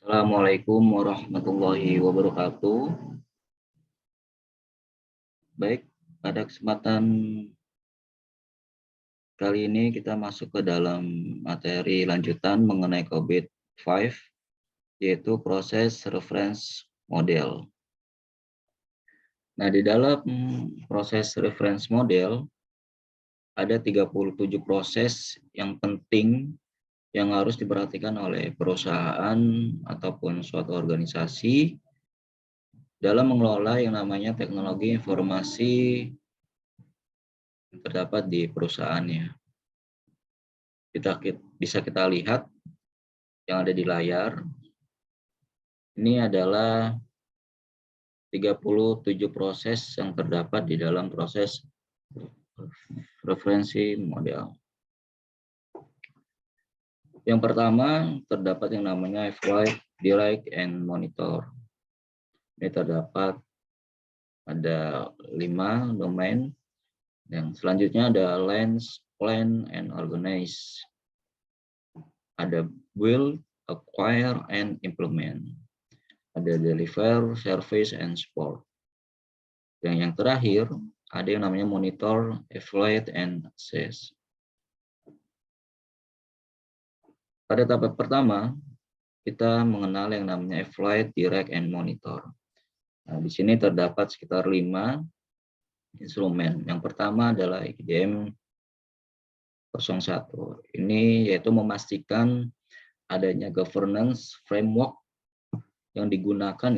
Assalamualaikum warahmatullahi wabarakatuh. Baik, pada kesempatan kali ini kita masuk ke dalam materi lanjutan mengenai COVID-5, yaitu proses reference model. Nah, di dalam proses reference model, ada 37 proses yang penting yang harus diperhatikan oleh perusahaan ataupun suatu organisasi dalam mengelola yang namanya teknologi informasi yang terdapat di perusahaannya. Bisa kita lihat yang ada di layar. Ini adalah 37 proses yang terdapat di dalam proses referensi model. Yang pertama terdapat yang namanya evaluate, direct, and monitor. Ini terdapat ada 5 domain. Yang selanjutnya ada lens, plan, and organize. Ada build, acquire, and implement. Ada deliver, service, and support. Yang terakhir ada yang namanya monitor, evaluate, and assess. Pada tahap pertama kita mengenal yang namanya evaluate, direct, and monitor. Nah, di sini terdapat sekitar 5 instrumen. Yang pertama adalah IDM 01. Ini yaitu memastikan adanya governance framework yang digunakan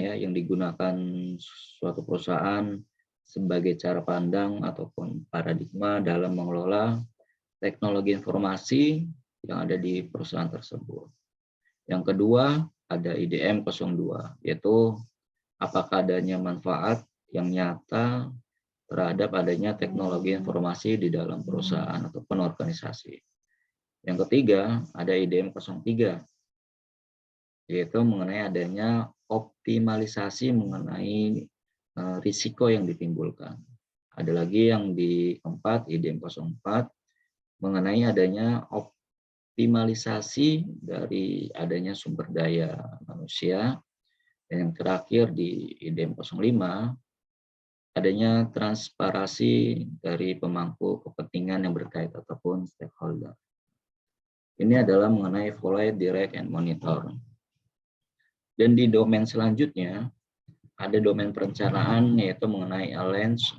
suatu perusahaan sebagai cara pandang ataupun paradigma dalam mengelola teknologi informasi yang ada di perusahaan tersebut. Yang kedua ada IDM 02, yaitu apakah adanya manfaat yang nyata terhadap adanya teknologi informasi di dalam perusahaan ataupun organisasi. Yang ketiga ada IDM 03, yaitu mengenai adanya optimalisasi mengenai risiko yang ditimbulkan. Ada lagi yang di keempat, IDM 04, mengenai adanya optimalisasi dari adanya sumber daya manusia. Dan yang terakhir di IDM 05, adanya transparansi dari pemangku kepentingan yang berkaitan ataupun stakeholder. Ini adalah mengenai evaluate, direct, and monitor. Dan di domain selanjutnya, ada domain perencanaan yaitu mengenai lens,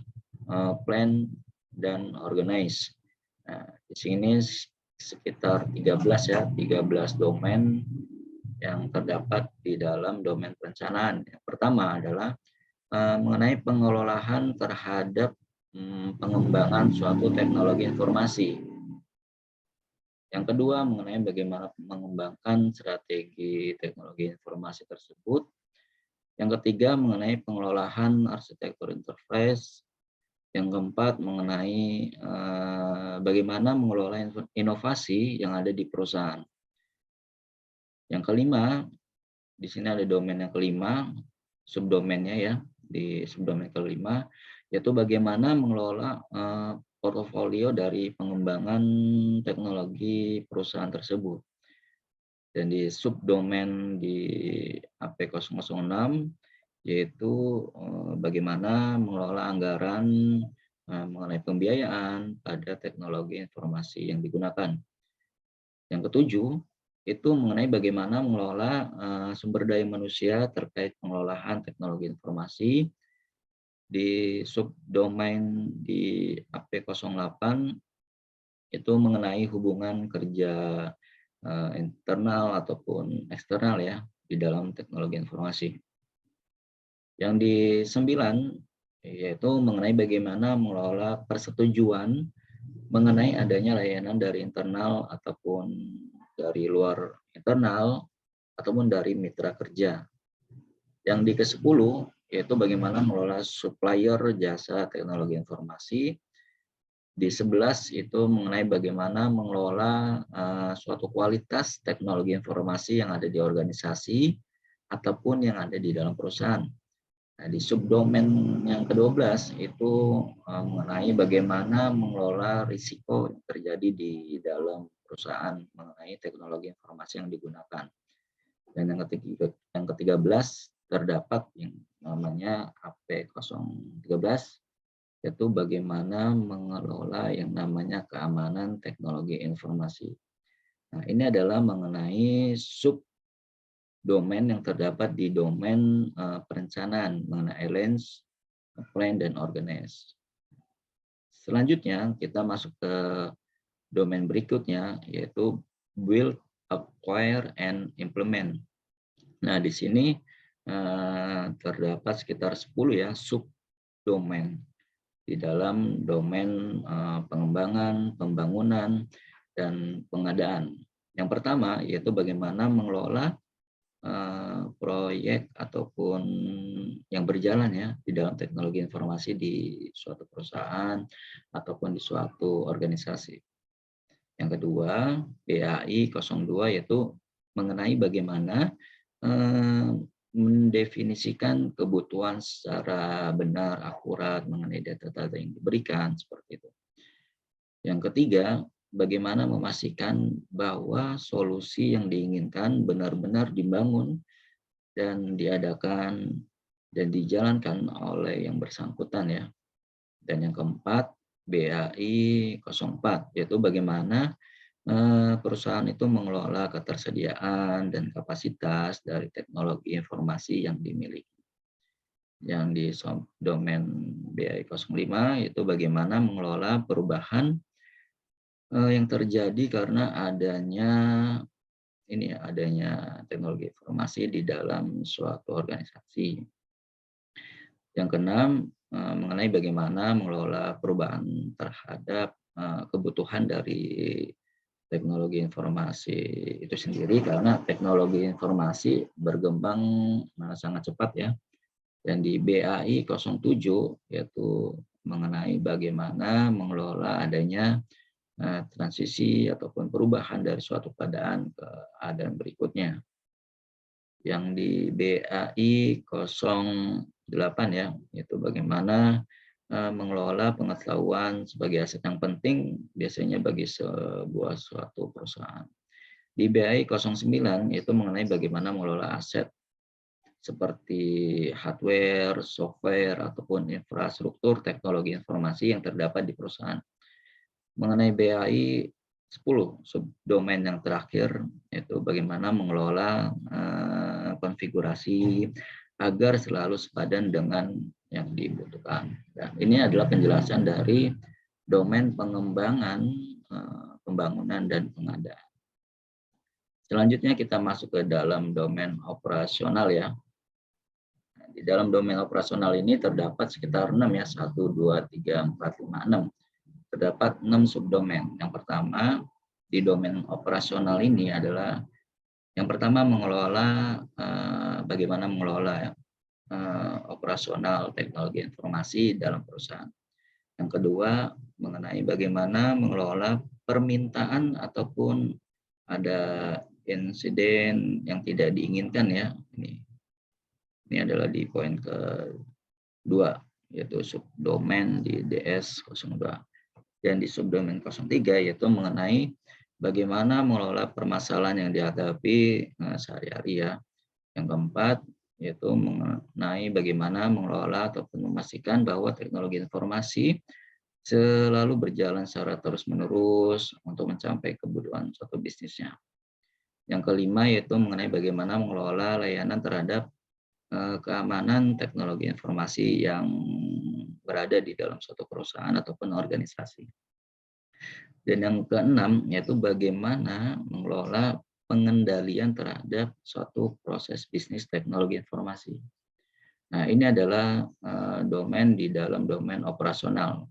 plan, dan organize. Nah, di sini sekitar 13 domain yang terdapat di dalam domain perencanaan. Yang pertama adalah mengenai pengelolaan terhadap pengembangan suatu teknologi informasi. Yang kedua mengenai bagaimana mengembangkan strategi teknologi informasi tersebut. Yang ketiga mengenai pengelolaan arsitektur interface. Yang keempat mengenai bagaimana mengelola inovasi yang ada di perusahaan. Yang kelima, di sini ada domain yang kelima, subdomainnya ya, di subdomain kelima, yaitu bagaimana mengelola portofolio dari pengembangan teknologi perusahaan tersebut. Dan di subdomain di AP006, yaitu bagaimana mengelola anggaran mengenai pembiayaan pada teknologi informasi yang digunakan. Yang ketujuh, itu mengenai bagaimana mengelola sumber daya manusia terkait pengelolaan teknologi informasi. Di subdomain di AP08 itu mengenai hubungan kerja internal ataupun eksternal ya di dalam teknologi informasi. Yang di 9 yaitu mengenai bagaimana mengelola persetujuan mengenai adanya layanan dari internal ataupun dari luar internal ataupun dari mitra kerja. Yang di ke-10 yaitu bagaimana mengelola supplier jasa teknologi informasi. Di 11 itu mengenai bagaimana mengelola suatu kualitas teknologi informasi yang ada di organisasi ataupun yang ada di dalam perusahaan. Nah, di subdomain yang ke-12 itu mengenai bagaimana mengelola risiko yang terjadi di dalam perusahaan mengenai teknologi informasi yang digunakan. Dan yang ke-13 terdapat yang namanya AP013, yaitu bagaimana mengelola yang namanya keamanan teknologi informasi. Nah, ini adalah mengenai subdomain yang terdapat di domain perencanaan mengenai arrange, plan, dan organize. Selanjutnya kita masuk ke domain berikutnya, yaitu build, acquire, and implement. Nah, di sini terdapat sekitar 10 ya subdomain di dalam domain pengembangan, pembangunan, dan pengadaan. Yang pertama yaitu bagaimana mengelola proyek ataupun yang berjalan ya di dalam teknologi informasi di suatu perusahaan ataupun di suatu organisasi. Yang kedua, BAI 02 yaitu mengenai bagaimana mendefinisikan kebutuhan secara benar, akurat mengenai data-data yang diberikan, seperti itu. Yang ketiga, bagaimana memastikan bahwa solusi yang diinginkan benar-benar dibangun dan diadakan dan dijalankan oleh yang bersangkutan ya. Dan yang keempat, BAI 04, yaitu bagaimana perusahaan itu mengelola ketersediaan dan kapasitas dari teknologi informasi yang dimiliki. Yang di domain BAI 05 itu bagaimana mengelola perubahan yang terjadi karena adanya teknologi informasi di dalam suatu organisasi. Yang keenam, mengenai bagaimana mengelola perubahan terhadap kebutuhan dari teknologi informasi itu sendiri, karena teknologi informasi berkembang sangat cepat ya. Dan di BAI 07 yaitu mengenai bagaimana mengelola adanya transisi ataupun perubahan dari suatu keadaan ke keadaan berikutnya. Yang di BAI 08 ya, yaitu bagaimana mengelola pengetahuan sebagai aset yang penting biasanya bagi sebuah suatu perusahaan. Di BAI 09 itu mengenai bagaimana mengelola aset seperti hardware, software, ataupun infrastruktur teknologi informasi yang terdapat di perusahaan. Mengenai BAI 10, subdomain yang terakhir, yaitu bagaimana mengelola konfigurasi agar selalu sepadan dengan yang dibutuhkan. Dan ini adalah penjelasan dari domain pengembangan, pembangunan, dan pengadaan. Selanjutnya kita masuk ke dalam domain operasional ya. Di dalam domain operasional ini terdapat sekitar 6 ya, 1, 2, 3, 4, 5, 6. Terdapat 6 subdomain. Yang pertama, di domain operasional ini adalah yang pertama mengelola bagaimana mengelola operasional teknologi informasi dalam perusahaan. Yang kedua, mengenai bagaimana mengelola permintaan ataupun ada insiden yang tidak diinginkan ya. Ini adalah di poin kedua, yaitu subdomain di DS02. Dan di subdomain 03 yaitu mengenai bagaimana mengelola permasalahan yang dihadapi sehari-hari ya. Yang keempat yaitu mengenai bagaimana mengelola ataupun memastikan bahwa teknologi informasi selalu berjalan secara terus-menerus untuk mencapai kebutuhan suatu bisnisnya. Yang kelima yaitu mengenai bagaimana mengelola layanan terhadap keamanan teknologi informasi yang berada di dalam suatu perusahaan ataupun organisasi. Dan yang keenam yaitu bagaimana mengelola pengendalian terhadap suatu proses bisnis teknologi informasi. Nah, ini adalah domain di dalam domain operasional.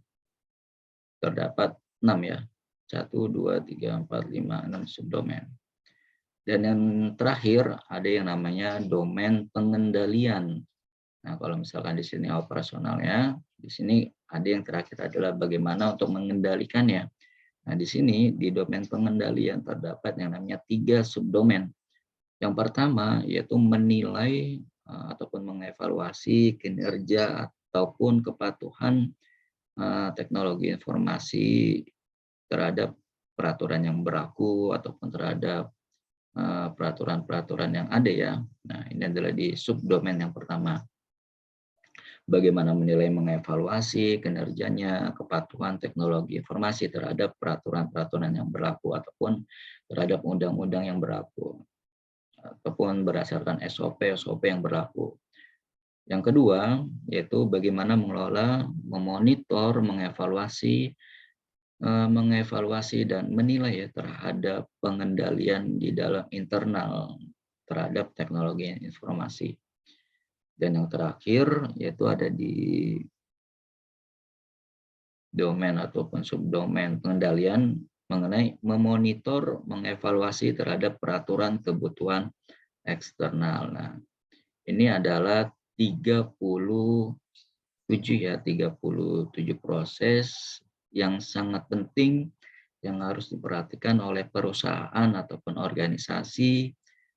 Terdapat 6 ya. 1, 2, 3, 4, 5, 6 subdomain. Dan yang terakhir ada yang namanya domain pengendalian. Nah, kalau misalkan di sini operasionalnya, di sini ada yang terakhir adalah bagaimana untuk mengendalikannya. Nah, di sini di domain pengendalian terdapat yang namanya 3 subdomain. Yang pertama yaitu menilai ataupun mengevaluasi kinerja ataupun kepatuhan teknologi informasi terhadap peraturan yang berlaku ataupun terhadap peraturan-peraturan yang ada ya. Nah, ini adalah di subdomain yang pertama. Bagaimana menilai mengevaluasi kinerjanya, kepatuhan teknologi informasi terhadap peraturan-peraturan yang berlaku ataupun terhadap undang-undang yang berlaku ataupun berdasarkan SOP yang berlaku. Yang kedua, yaitu bagaimana mengelola, memonitor, mengevaluasi dan menilai ya terhadap pengendalian di dalam internal terhadap teknologi informasi. Dan yang terakhir yaitu ada di domain ataupun subdomain pengendalian mengenai memonitor, mengevaluasi terhadap peraturan kebutuhan eksternal. Nah, ini adalah 37 proses yang sangat penting yang harus diperhatikan oleh perusahaan ataupun organisasi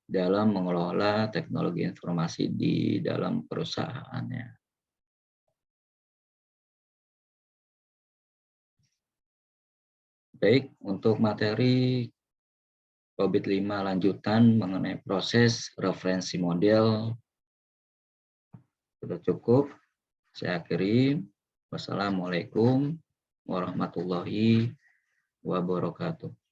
dalam mengelola teknologi informasi di dalam perusahaannya. Baik, untuk materi COVID-5 lanjutan mengenai proses referensi model sudah cukup. Saya akhiri. Wassalamualaikum warahmatullahi wabarakatuh.